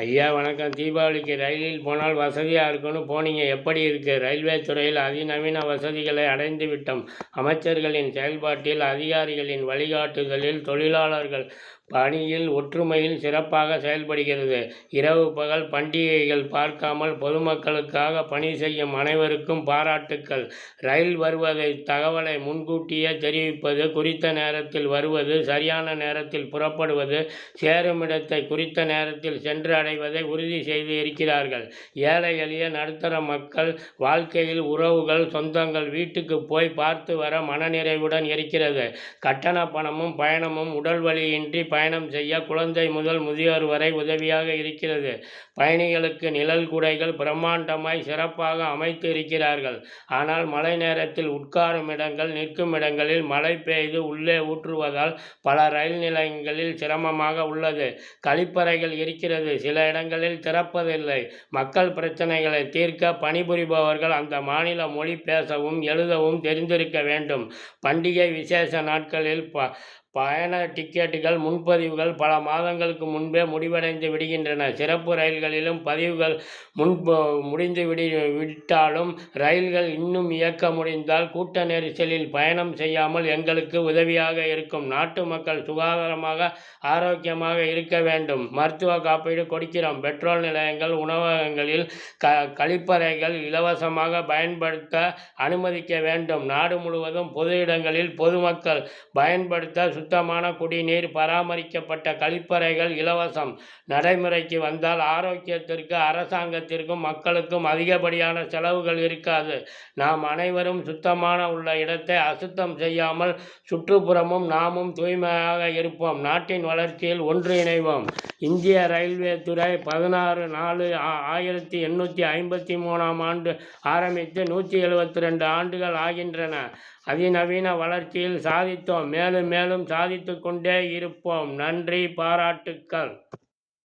ஐயா வணக்கம். தீபாவளிக்கு ரயிலில் போனால் வசதியாக இருக்குன்னு போனீங்க, எப்படி இருக்கு? ரயில்வே துறையில் அதிநவீன வசதிகளை அடைந்து விட்டோம். அமைச்சர்களின் செயல்பாட்டில், அதிகாரிகளின் வழிகாட்டுதலில் தொழிலாளர்கள் பணியில் ஒற்றுமையில் சிறப்பாக செயல்படுகிறது. இரவு பகல் பண்டிகைகள் பார்க்காமல் பொதுமக்களுக்காக பணி செய்யும் அனைவருக்கும் பாராட்டுக்கள். ரயில் வருவதை தகவலை முன்கூட்டியே தெரிவிப்பது, குறித்த நேரத்தில் வருவது, சரியான நேரத்தில் புறப்படுவது, சேருமிடத்தை குறித்த நேரத்தில் சென்று அடைவதை உறுதி செய்து இருக்கிறார்கள். ஏழை எளிய நடுத்தர மக்கள் வாழ்க்கையில் உறவுகள், சொந்தங்கள் வீட்டுக்கு போய் பார்த்து வர மனநிறைவுடன் இருக்கிறது. கட்டண பணமும் பயணமும் உடல் வலியின்றி பயணம் செய்ய குழந்தை முதல் முதியோர் வரை உதவியாக இருக்கிறது. பயணிகளுக்கு நிழல் குடைகள் பிரம்மாண்டமாய் சிறப்பாக அமைத்து இருக்கிறார்கள். ஆனால் மழை நேரத்தில் உட்காரும் இடங்கள், நிற்கும் இடங்களில் மழை பெய்து உள்ளே ஊற்றுவதால் பல ரயில் நிலையங்களில் சிரமமாக உள்ளது. கழிப்பறைகள் இருக்கிறது, சில இடங்களில் திறப்பதில்லை. மக்கள் பிரச்சனைகளை தீர்க்க பணிபுரிபவர்கள் அந்த மாநில மொழி பேசவும் எழுதவும் தெரிந்திருக்க வேண்டும். பண்டிகை விசேஷ நாட்களில் பயண டிக்கெட்டுகள் முன்பதிவுகள் பல மாதங்களுக்கு முன்பே முடிவடைந்து விடுகின்றன. சிறப்பு ரயில்களிலும் பதிவுகள் முடிந்து விட்டாலும் ரயில்கள் இன்னும் இயக்க முடிந்தால் கூட்ட நெரிசலில் பயணம் செய்யாமல் எங்களுக்கு உதவியாக இருக்கும். நாட்டு மக்கள் சுகாதாரமாக ஆரோக்கியமாக இருக்க வேண்டும். மருத்துவ காப்பீடு கொடுக்கிறோம். பெட்ரோல் நிலையங்கள், உணவகங்களில் கழிப்பறைகள் இலவசமாக பயன்படுத்த அனுமதிக்க வேண்டும். நாடு முழுவதும் பொது இடங்களில் பொதுமக்கள் பயன்படுத்த சுத்தமான குடிநீர், பராமரிக்கப்பட்ட கழிப்பறைகள் இலவசம். நடைமுறைக்கு வந்தால் ஆரோக்கியத்திற்கு அரசாங்கத்திற்கும் மக்களுக்கும் அதிகப்படியான செலவுகள் இருக்காது. நாம் அனைவரும் சுத்தமான உள்ள இடத்தை அசுத்தம் செய்யாமல் சுற்றுப்புறமும் நாமும் தூய்மையாக இருப்போம். நாட்டின் வளர்ச்சியில் ஒன்று இணைவோம். இந்திய ரயில்வே துறை 16/4/1853 ஆரம்பித்து 172 ஆண்டுகள் ஆகின்றன. அதிநவீன வளர்ச்சியில் சாதித்தோம். மேலும் மேலும் சாதித்து கொண்டே இருப்போம். நன்றி, பாராட்டுக்கள்.